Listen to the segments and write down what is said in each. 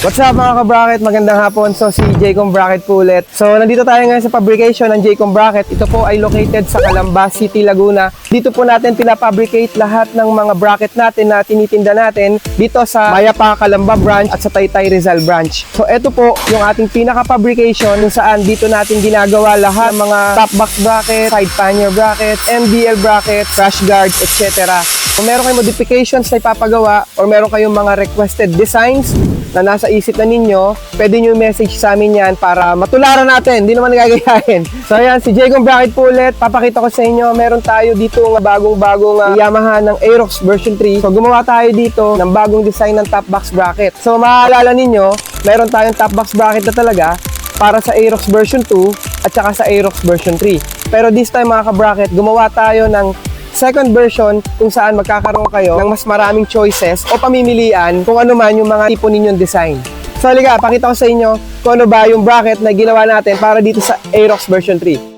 What's up mga ka-bracket? Magandang hapon. So si Jaycom Bracket po ulit. So nandito tayo ngayon sa fabrication ng Jaycom Bracket. Ito po ay located sa Calamba City, Laguna. Dito po natin pinafabricate lahat ng mga bracket natin na tinitinda natin dito sa Mayapa, Calamba branch at sa Taytay Rizal branch. So ito po yung ating pinaka-fabrication kung saan dito natin ginagawa lahat ng mga top box bracket, side pannier bracket, MDL bracket, crash guard, etc. Kung meron kayong modifications na ipapagawa or meron kayong mga requested designs na nasa isip na ninyo, pwede nyo message sa amin yan para matularan natin. Hindi naman nagagayahin. So ayan, si Jaycom Bracket po ulit. Papakita ko sa inyo, meron tayo dito ng bagong-bagong Yamaha ng Aerox version 3. So gumawa tayo dito ng bagong design ng top box bracket. So maaalala ninyo, meron tayong top box bracket na talaga para sa Aerox version 2 at saka sa Aerox version 3. Pero this time mga ka-bracket, gumawa tayo ng second version kung saan magkakaroon kayo ng mas maraming choices o pamimilian kung ano man yung mga tipo ninyong design. So halika, pakita ko sa inyo kung ano ba yung bracket na ginawa natin para dito sa Aerox version 3.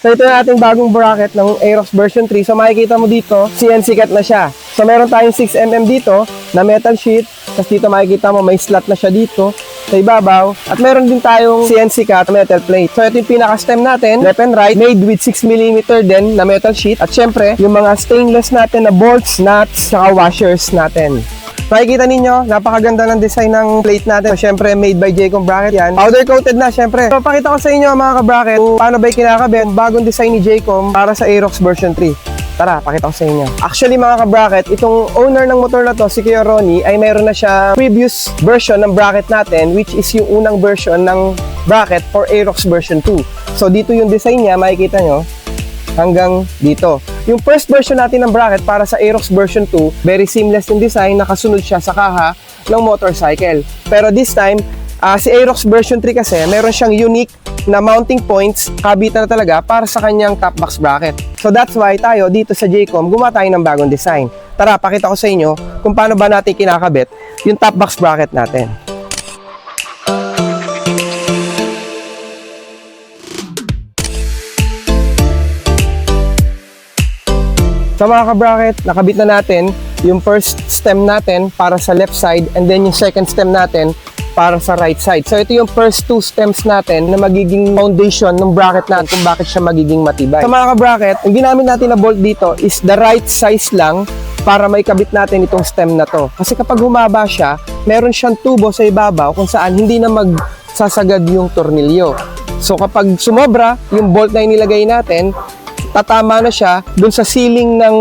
So ito na ating bagong bracket ng Aerox version 3. So makikita mo dito, CNC cut na siya. So meron tayong 6mm dito na metal sheet. Tapos dito makikita mo may slot na siya dito sa ibabaw. At meron din tayong CNC cut metal plate. So ito yung pinaka-stem natin, left and right, made with 6mm din na metal sheet. At syempre, yung mga stainless natin na bolts, nuts, saka washers natin. Makikita ninyo, napakaganda ng design ng plate natin. So, syempre, made by Jaycom Bracket yan. Powder coated na, syempre. So, pakita ko sa inyo mga ka-bracket kung paano ba kinakabit bagong design ni Jaycom para sa Aerox version 3. Tara, pakita ko sa inyo. Actually mga ka-bracket, itong owner ng motor na to, si Kuya Ronnie, ay meron na siya previous version ng bracket natin, which is yung unang version ng bracket for Aerox version 2. So, dito yung design niya, makikita nyo, hanggang dito. Yung first version natin ng bracket para sa Aerox version 2, very seamless yung design, nakasunod siya sa kaha ng motorcycle. Pero this time, si Aerox version 3 kasi, meron siyang unique na mounting points, kabitan na talaga para sa kanyang top box bracket. So that's why tayo dito sa Jaycom, gumawa tayo ng bagong design. Tara, pakita ko sa inyo kung paano ba natin kinakabit yung top box bracket natin. So mga ka-bracket, nakabit na natin yung first stem natin para sa left side and then yung second stem natin para sa right side. So ito yung first two stems natin na magiging foundation ng bracket natin kung bakit siya magiging matibay. So mga ka-bracket, yung ginamit natin na bolt dito is the right size lang para may kabit natin itong stem na to. Kasi kapag humaba siya, meron siyang tubo sa ibabaw kung saan hindi na magsasagad yung tornilyo. So kapag sumobra, yung bolt na inilagay natin, tatama na siya dun sa ceiling ng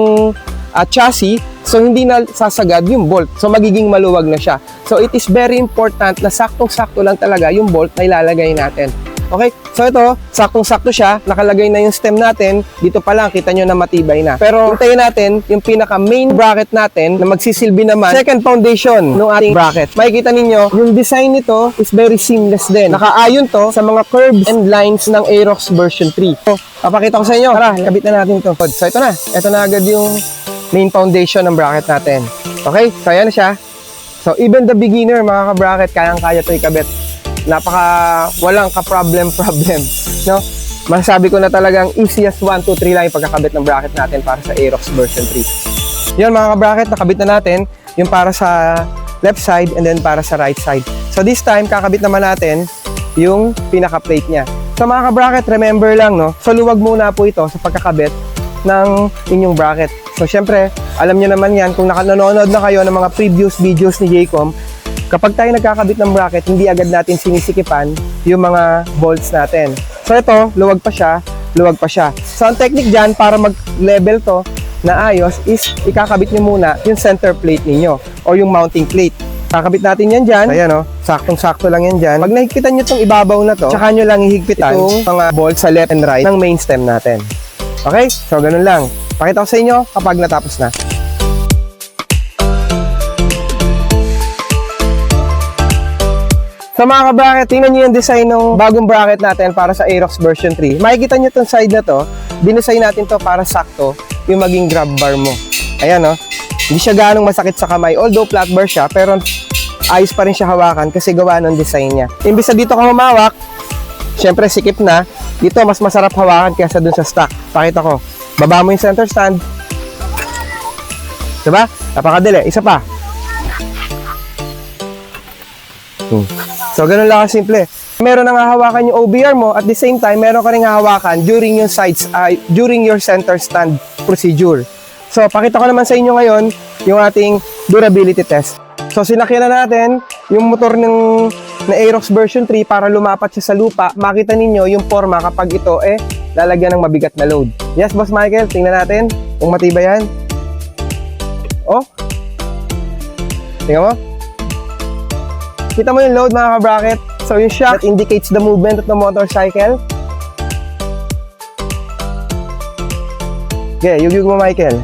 chassis, so hindi na sasagad yung bolt. So magiging maluwag na siya. So it is very important na saktong-sakto lang talaga yung bolt na ilalagay natin. Okay? So ito, saktong-sakto siya, nakalagay na yung stem natin, dito pa lang, kita nyo na matibay na. Pero hintayin natin yung pinaka-main bracket natin na magsisilbi naman second foundation ng ating bracket. Makikita ninyo, yung design nito is very seamless din. Nakaayon to sa mga curves and lines ng Aerox version 3. So, papakita ko sa inyo. Tara, kabit na natin to. So ito na. Ito na agad yung main foundation ng bracket natin. Okay? So ayan na siya. So even the beginner, mga ka-bracket, kayang-kaya ito ikabit. Walang ka-problem, no? Masasabi ko na talagang easiest 1, 2, 3 lang yung pagkakabit ng bracket natin para sa Aerox version 3. Yan mga ka-bracket, nakabit na natin yung para sa left side and then para sa right side. So this time, kakabit naman natin yung pinaka-plate niya. So mga ka-bracket, remember lang, no? So luwag muna po ito sa pagkakabit ng inyong bracket. So syempre, alam nyo naman yan, kung nanonood na kayo ng mga previous videos ni Jaycom, kapag tayo nagkakabit ng bracket, hindi agad natin sinisikipan yung mga bolts natin. So ito, luwag pa siya. So ang technique dyan, para mag-level to na ayos, is ikakabit nyo muna yung center plate ninyo o yung mounting plate. Kakabit natin yan dyan. Ayan o, saktong-sakto lang yan dyan. Pag nahigpitan nyo itong ibabaw na to, tsaka nyo lang hihigpitan itong mga bolts sa left and right ng main stem natin. Okay? So ganun lang. Pakita ko sa inyo kapag natapos na. So mga ka-bracket, tingnan nyo yung design ng bagong bracket natin para sa Aerox version 3. Makikita nyo itong side na to, dinesign natin to para sakto yung maging grab bar mo. Ayan o, hindi siya ganong masakit sa kamay. Although flat bar siya, pero ayos pa rin siya hawakan kasi gawa ng design niya. Imbis na dito ka humawak, syempre sikip na, dito mas masarap hawakan kaysa dun sa stock. Pakita ko, baba mo yung center stand. Diba? Napakadali. Isa pa. So, ganun lang simple. Meron nang hahawakan yung OBR mo, at the same time, meron ka rin hahawakan during yung during your center stand procedure. So, pakita ko naman sa inyo ngayon yung ating durability test. So, sinakyan na natin yung motor na Aerox version 3 para lumapat siya sa lupa. Makita ninyo yung forma kapag ito lalagyan ng mabigat na load. Yes, Boss Michael, tingnan natin kung matibay yan. Oh, tingnan mo. Kita mo yung load, mga ka-bracket. So, yung shock that indicates the movement of the motorcycle. Okay, yug mo, Michael.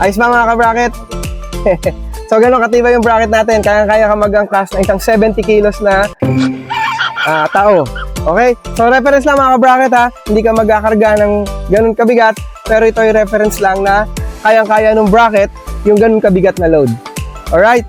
Ayos ba, mga ka-bracket? So, ganun katibay yung bracket natin. Kaya ka mag-angkas ng isang 70 kilos na tao. Okay? So, reference lang, mga ka-bracket, ha. Hindi ka magkakarga ng ganun kabigat. Pero ito yung reference lang na kayang-kaya ng bracket yung ganun kabigat na load. Alright?